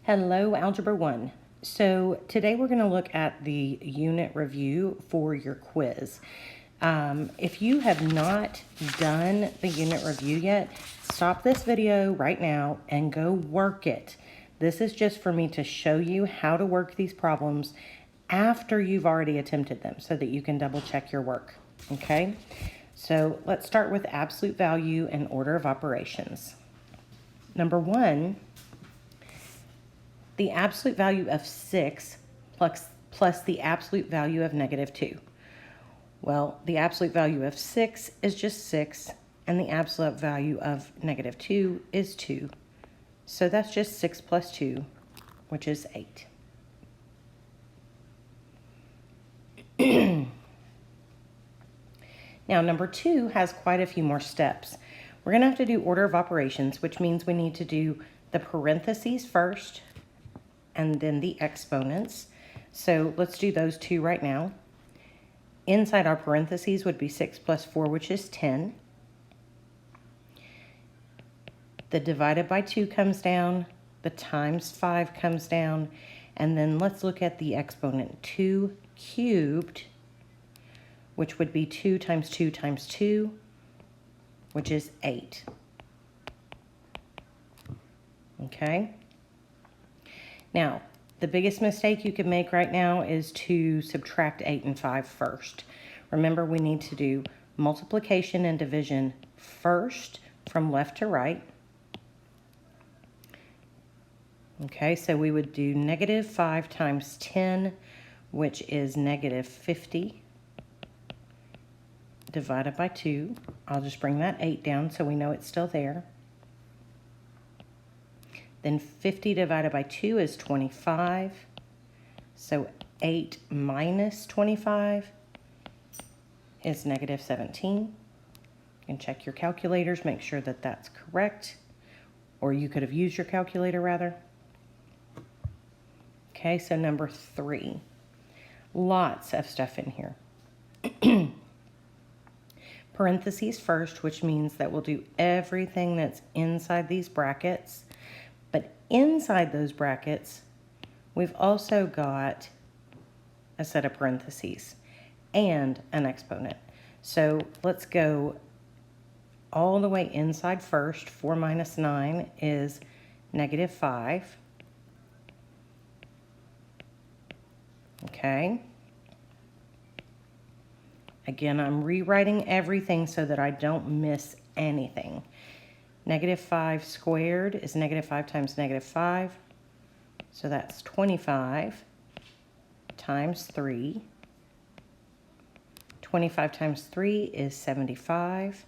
Hello, Algebra 1. So today we're going to look at the unit review for your quiz. If you have not done the unit review yet, stop this video right now and go work it. This is just for me to show you how to work these problems after you've already attempted them so that you can double check your work, okay? So let's start with absolute value and order of operations. Number 1, the absolute value of 6 plus the absolute value of -2. Well, the absolute value of 6 is just 6, and the absolute value of -2 is 2. So that's just 6 plus 2, which is 8. Now, number 2 has quite a few more steps. We're going to have to do order of operations, which means we need to do the parentheses first, and then the exponents. So let's do those two right now. Inside our parentheses would be 6 plus 4, which is 10. The divided by 2 comes down, the times 5 comes down, and then let's look at the exponent. 2 cubed, which would be 2 times 2 times 2, which is 8. Okay? Now, the biggest mistake you can make right now is to subtract 8 and 5 first. Remember, we need to do multiplication and division first from left to right. Okay, so we would do -5 times 10, which is -50, divided by 2. I'll just bring that 8 down so we know it's still there. Then 50 divided by 2 is 25. So 8 minus 25 is -17. You can check your calculators, make sure that that's correct. Or you could have used your calculator rather. Okay, so number 3. Lots of stuff in here. Parentheses first, which means that we'll do everything that's inside these brackets. But inside those brackets, we've also got a set of parentheses and an exponent. So let's go all the way inside first. 4 minus 9 is -5. Okay. Again, I'm rewriting everything so that I don't miss anything. -5 squared is -5 times -5. So that's 25 times 3. 25 times 3 is 75.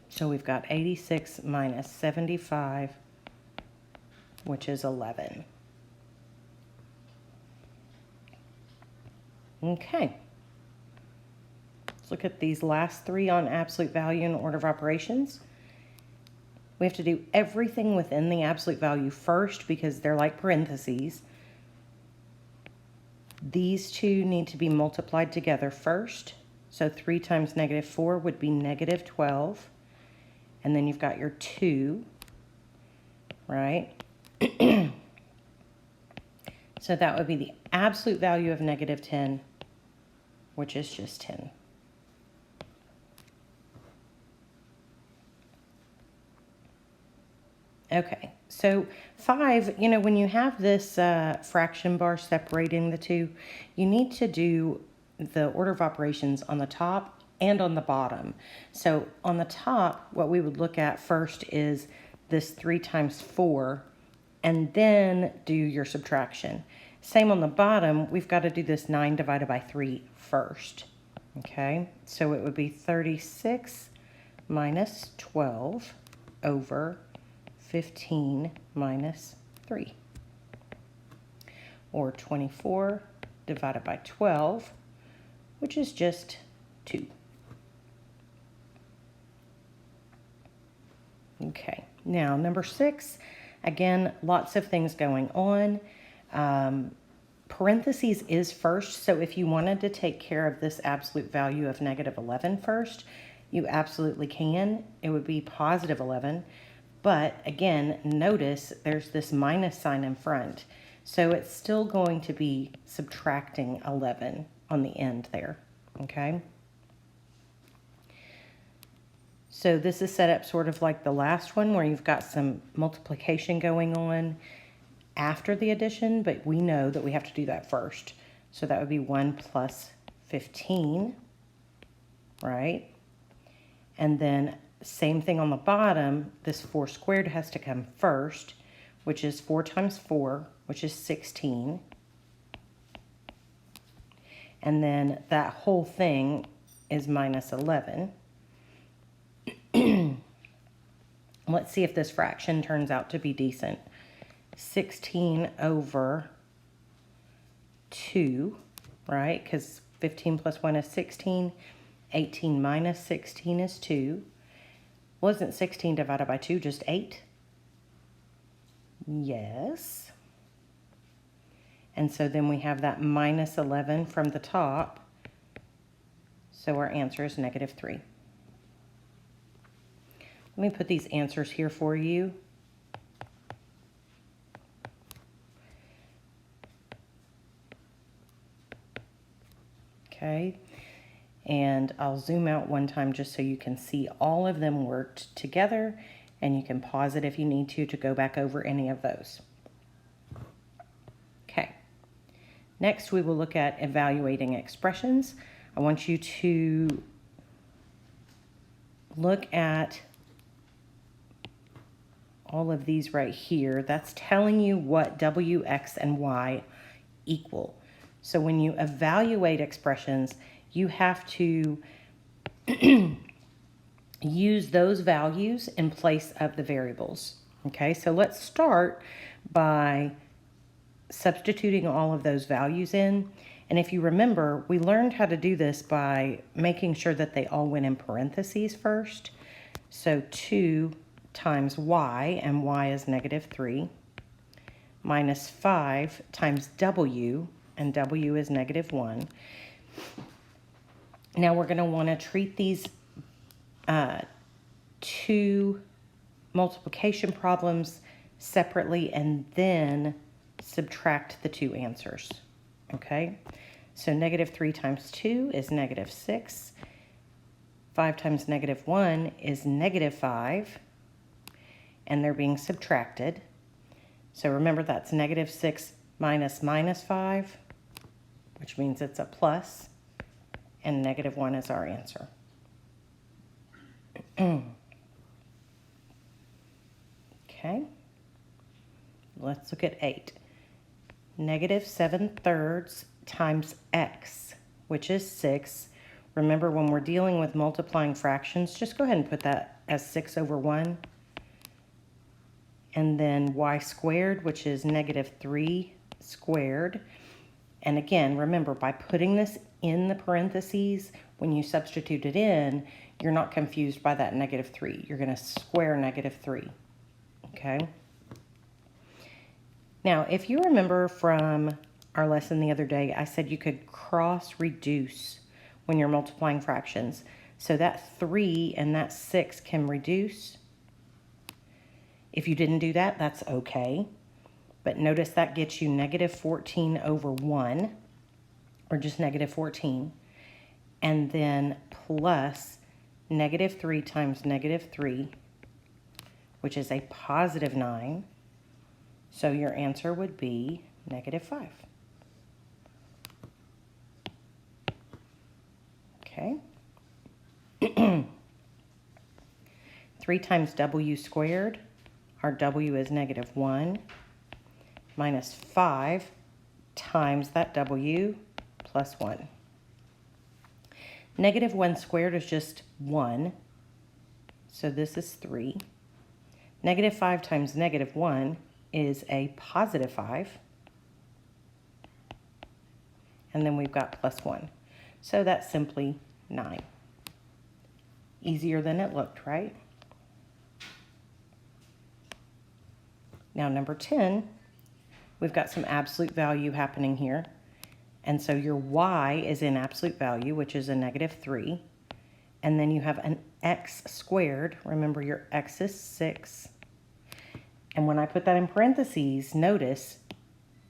So we've got 86 minus 75, which is 11. Okay. Let's look at these last 3 on absolute value and order of operations. We have to do everything within the absolute value first because they're like parentheses. These two need to be multiplied together first. So 3 times -4 would be -12. And then you've got your 2, right? So that would be the absolute value of -10, which is just 10. Okay, so 5, when you have this fraction bar separating the two, you need to do the order of operations on the top and on the bottom. So on the top, what we would look at first is this 3 times 4, and then do your subtraction. Same on the bottom, we've got to do this 9 divided by 3 first. Okay, so it would be 36 minus 12 over 15 minus 3, or 24 divided by 12, which is just 2. Okay, now number 6, again, lots of things going on. Parentheses is first, so if you wanted to take care of this absolute value of -11 first, you absolutely can. It would be +11. But again, notice there's this minus sign in front. So it's still going to be subtracting 11 on the end there, okay? So this is set up sort of like the last one where you've got some multiplication going on after the addition, but we know that we have to do that first. So that would be 1 plus 15, right? And then same thing on the bottom, this 4 squared has to come first, which is 4 times 4, which is 16. And then that whole thing is minus 11. Let's see if this fraction turns out to be decent. 16 over 2, right? Because 15 plus 1 is 16. 18 minus 16 is 2. Wasn't 16 divided by 2 just 8? Yes. And so then we have that minus 11 from the top. So our answer is negative 3. Let me put these answers here for you. Okay. And I'll zoom out one time just so you can see all of them worked together, and you can pause it if you need to go back over any of those. Okay. Next, we will look at evaluating expressions. I want you to look at all of these right here. That's telling you what W, X, and Y equal. So when you evaluate expressions, you have to use those values in place of the variables. Okay, so let's start by substituting all of those values in. And if you remember, we learned how to do this by making sure that they all went in parentheses first. So 2 times y, and y is negative 3, minus 5 times w, and w is negative 1. Now we're going to want to treat these two multiplication problems separately and then subtract the two answers. Okay, so negative 3 times 2 is negative 6. 5 times negative 1 is negative 5. And they're being subtracted. So remember, that's negative 6 minus minus 5, which means it's a plus, and negative 1 is our answer. Okay, let's look at 8. Negative 7/3 times x, which is 6. Remember, when we're dealing with multiplying fractions, just go ahead and put that as 6 over 1. And then y squared, which is negative 3 squared. And again, remember, by putting this in the parentheses, when you substitute it in, you're not confused by that negative 3. You're going to square negative 3, okay? Now, if you remember from our lesson the other day, I said you could cross-reduce when you're multiplying fractions. So that 3 and that 6 can reduce. If you didn't do that, that's okay. But notice that gets you negative 14 over 1, or just negative 14. And then plus negative 3 times negative 3, which is a positive 9. So your answer would be negative 5. Okay. 3 times w squared. Our w is negative 1 minus 5 times that w plus 1. Negative 1 squared is just 1, so this is 3. Negative 5 times negative 1 is a positive 5. And then we've got plus 1. So that's simply 9. Easier than it looked, right? Now, number 10, we've got some absolute value happening here. And so your y is in absolute value, which is a negative 3. And then you have an x squared. Remember, your x is 6. And when I put that in parentheses, notice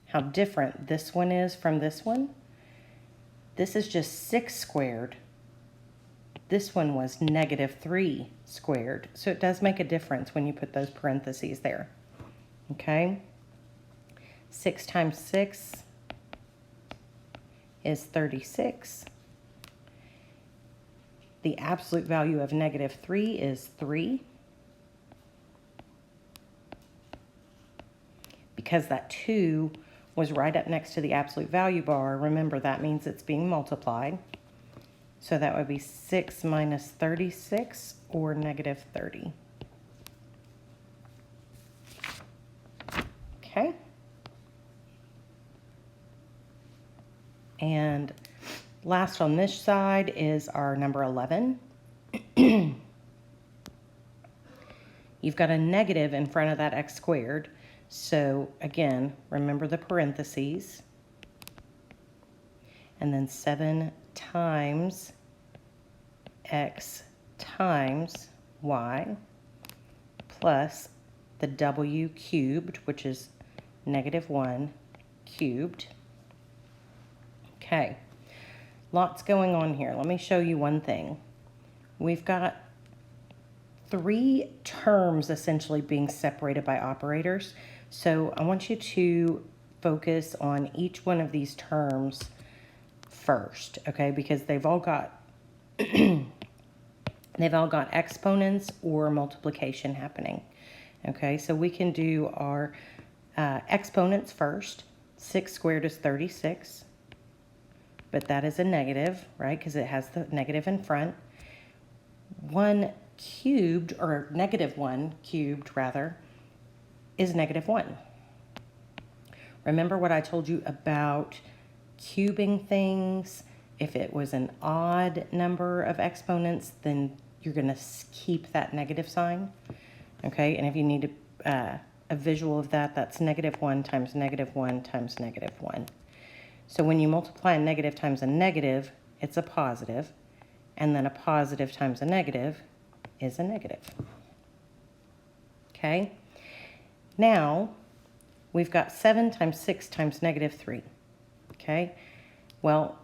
how different this one is from this one. This is just 6 squared. This one was -3 squared. So it does make a difference when you put those parentheses there. Okay? 6 times 6 is 36. The absolute value of -3 is 3. Because that 2 was right up next to the absolute value bar, remember that means it's being multiplied. So that would be 6 minus 36 or -30. Okay. And last on this side is our number 11. You've got a negative in front of that x squared. So again, remember the parentheses. And then 7 times x times y plus the w cubed, which is -1 cubed. Okay, lots going on here. Let me show you one thing. We've got 3 terms essentially being separated by operators. So I want you to focus on each one of these terms first, okay? Because they've all got exponents or multiplication happening. Okay, so we can do our exponents first. 6 squared is 36, but that is a negative, right? Because it has the negative in front. 1 cubed, or -1 cubed rather, is -1. Remember what I told you about cubing things? If it was an odd number of exponents, then you're going to keep that negative sign. Okay, and if you need a visual of that, that's -1 times -1 times -1. So when you multiply a negative times a negative, it's a positive, and then a positive times a negative is a negative. Okay, now we've got 7 times 6 times -3. Okay, well,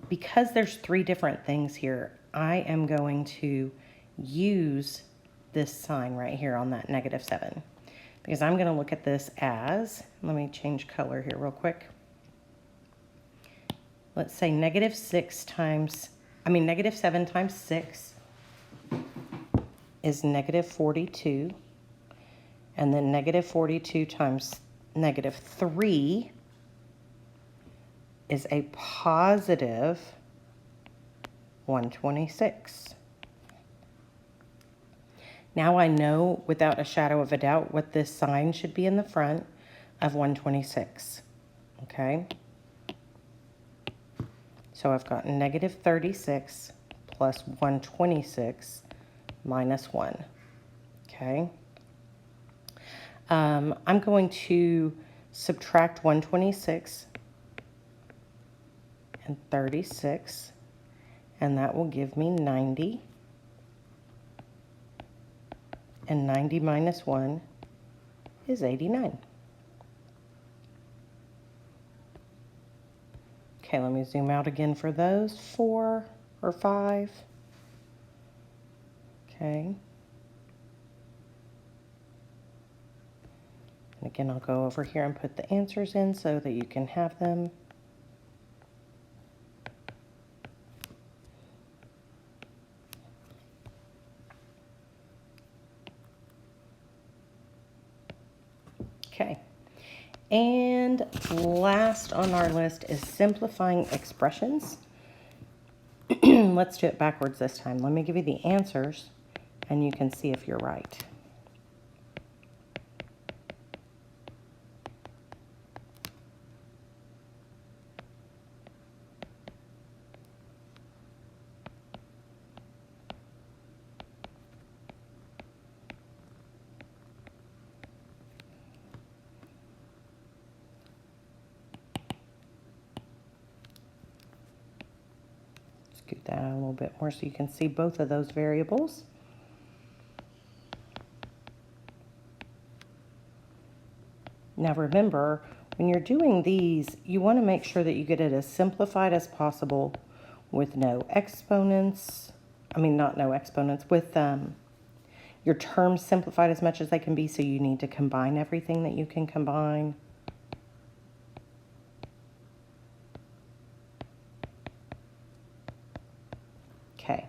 because there's 3 different things here, I am going to use this sign right here on that -7, because I'm going to look at this as, let me change color here real quick. Let's say -7 times 6 is -42, and then -42 times -3 is a positive 126. Now I know without a shadow of a doubt what this sign should be in the front of 126, okay? So I've got -36 plus 126 minus 1, okay? I'm going to subtract 126 and 36, and that will give me 90. And 90 minus 1 is 89. Okay, let me zoom out again for those. 4 or 5. Okay. And again, I'll go over here and put the answers in so that you can have them. Okay, and last on our list is simplifying expressions. Let's do it backwards this time. Let me give you the answers, and you can see if you're right. Scoot that out a little bit more so you can see both of those variables. Now remember, when you're doing these, you want to make sure that you get it as simplified as possible with no exponents. I mean, not no exponents, with your terms simplified as much as they can be, so you need to combine everything that you can combine. Okay.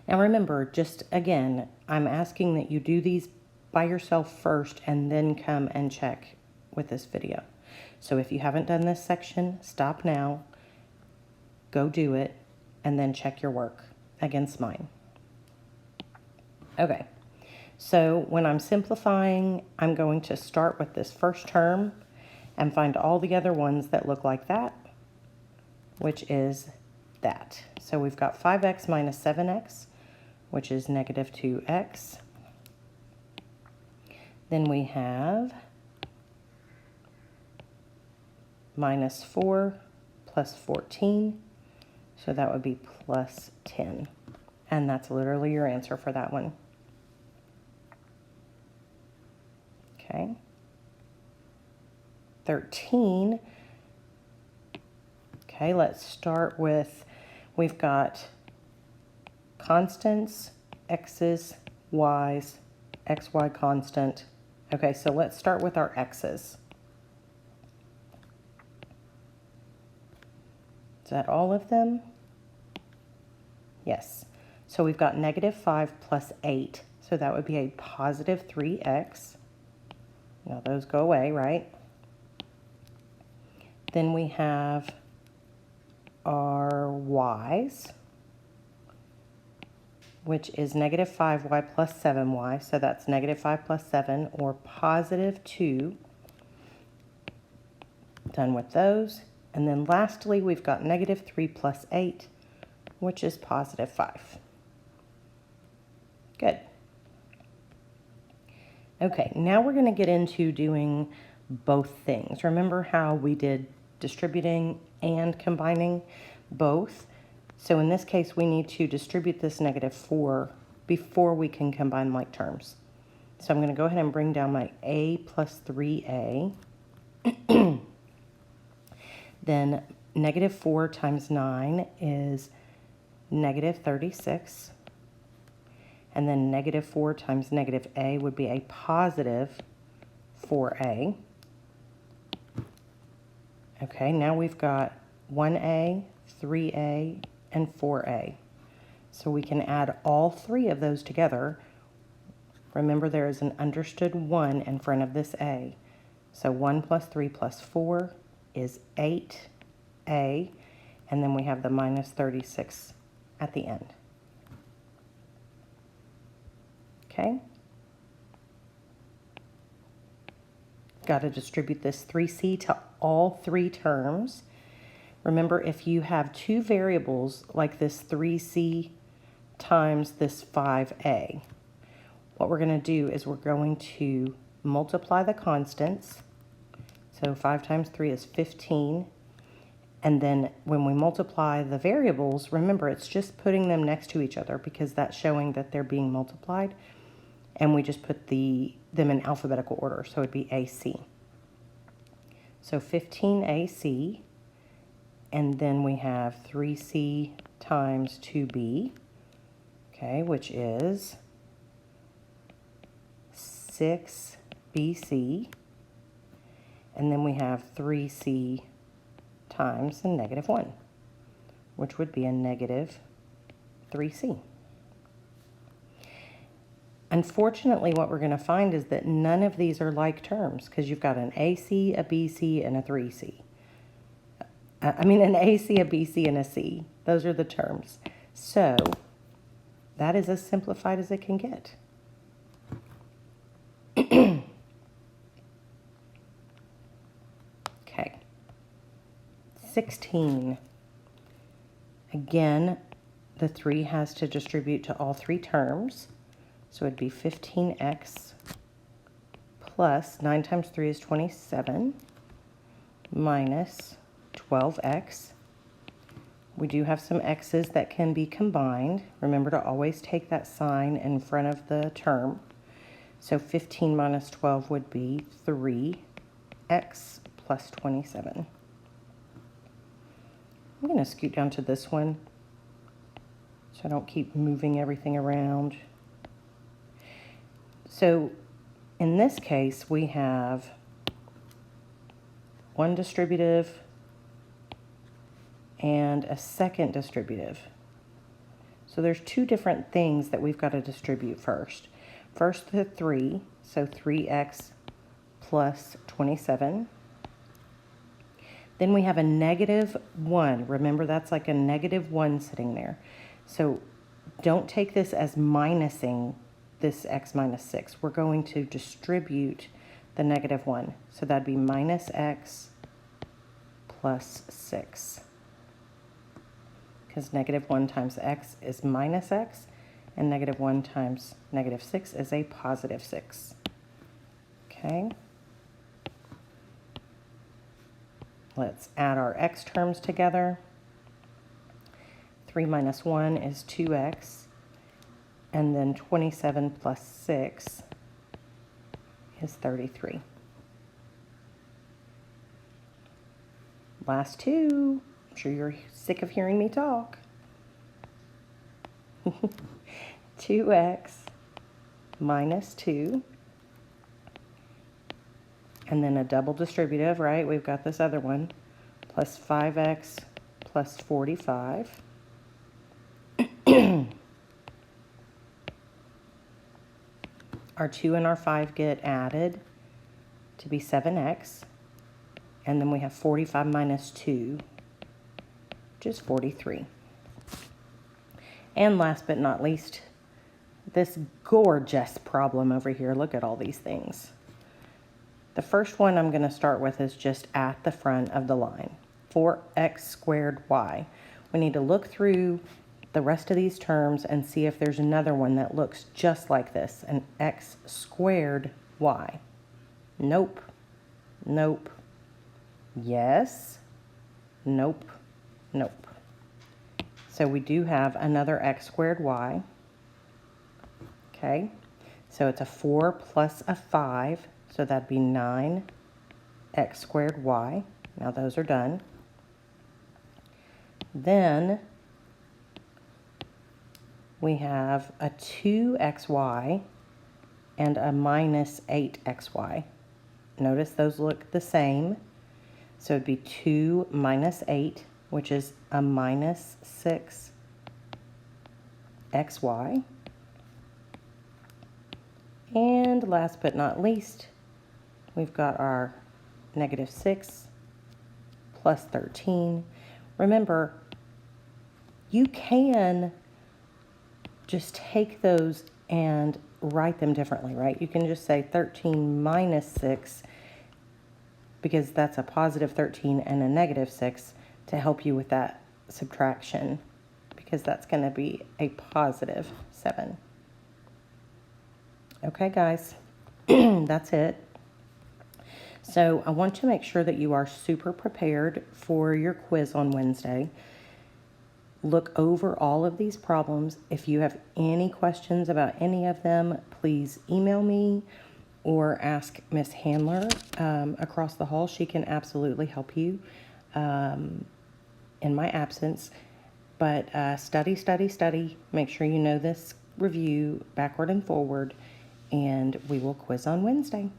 Now remember, just again, I'm asking that you do these by yourself first and then come and check with this video. So if you haven't done this section, stop now, go do it, and then check your work against mine. Okay, so when I'm simplifying, I'm going to start with this first term and find all the other ones that look like that, which is that. So we've got 5x minus 7x, which is negative 2x. Then we have minus 4 plus 14, so that would be plus 10. And that's literally your answer for that one. Okay. 13. Okay, let's start with, we've got constants, x's, y's, xy constant. Okay, so let's start with our x's. Is that all of them? Yes. So we've got negative 5 plus 8. So that would be a positive 3x. Now those go away, right? Then we have our y's, which is negative 5y plus 7y. So that's negative 5 plus 7, or positive 2. Done with those. And then lastly, we've got negative 3 plus 8, which is positive 5. Good. Okay, now we're going to get into doing both things. Remember how we did distributing and combining both? So in this case, we need to distribute this negative 4 before we can combine like terms. So I'm going to go ahead and bring down my a plus 3a. Then negative 4 times 9 is negative 36. And then negative 4 times negative a would be a positive 4a. Okay, now we've got 1a, 3a, and 4a. So we can add all three of those together. Remember, there is an understood 1 in front of this a. So 1 plus 3 plus 4 is 8a, and then we have the minus 36 at the end. Okay? Got to distribute this 3c to all three terms. Remember, if you have two variables like this 3c times this 5a, what we're going to do is we're going to multiply the constants. So 5 times 3 is 15. And then when we multiply the variables, remember, it's just putting them next to each other because that's showing that they're being multiplied. And we just put them in alphabetical order, so it'd be AC. So 15AC, and then we have 3C times 2B, okay, which is 6BC, and then we have 3C times the negative 1, which would be a negative 3C. Unfortunately, what we're going to find is that none of these are like terms because you've got an AC, a BC, and a 3C. An AC, a BC, and a C. Those are the terms. So that is as simplified as it can get. Okay. 16. Again, the 3 has to distribute to all three terms. So it'd be 15x plus 9 times 3 is 27 minus 12x. We do have some x's that can be combined. Remember to always take that sign in front of the term. So 15 minus 12 would be 3x plus 27. I'm going to scoot down to this one so I don't keep moving everything around. So in this case, we have one distributive and a second distributive. So there's two different things that we've got to distribute first. First the 3, so 3x plus 27. Then we have a negative 1. Remember, that's like a negative 1 sitting there. So don't take this as minusing this x minus 6. We're going to distribute the negative 1. So that'd be minus x plus 6. Because negative 1 times x is minus x, and negative 1 times negative 6 is a positive 6. Okay. Let's add our x terms together. 3 minus 1 is 2x, and then 27 plus 6 is 33. Last two. I'm sure you're sick of hearing me talk. 2x minus 2. And then a double distributive, right? We've got this other one. Plus 5x plus 45. Our 2 and our 5 get added to be 7x. And then we have 45 minus 2, which is 43. And last but not least, this gorgeous problem over here. Look at all these things. The first one I'm going to start with is just at the front of the line, 4x squared y. We need to look through the rest of these terms and see if there's another one that looks just like this, an x squared y. Nope. Nope. Yes. Nope. Nope. So we do have another x squared y. Okay. So it's a 4 plus a 5. So that'd be 9x squared y. Now those are done. Then we have a 2xy and a minus 8xy. Notice those look the same. So it'd be 2 minus 8, which is a minus 6xy. And last but not least, we've got our negative 6 plus 13. Remember, you can just take those and write them differently, right? You can just say 13 minus 6, because that's a positive 13 and a negative 6 to help you with that subtraction, because that's going to be a positive 7. Okay, guys, that's it. So I want to make sure that you are super prepared for your quiz on Wednesday. Look over all of these problems. If you have any questions about any of them, please email me or ask Miss Handler across the hall. She can absolutely help you in my absence. But study, study, study. Make sure you know this review backward and forward, and we will quiz on Wednesday.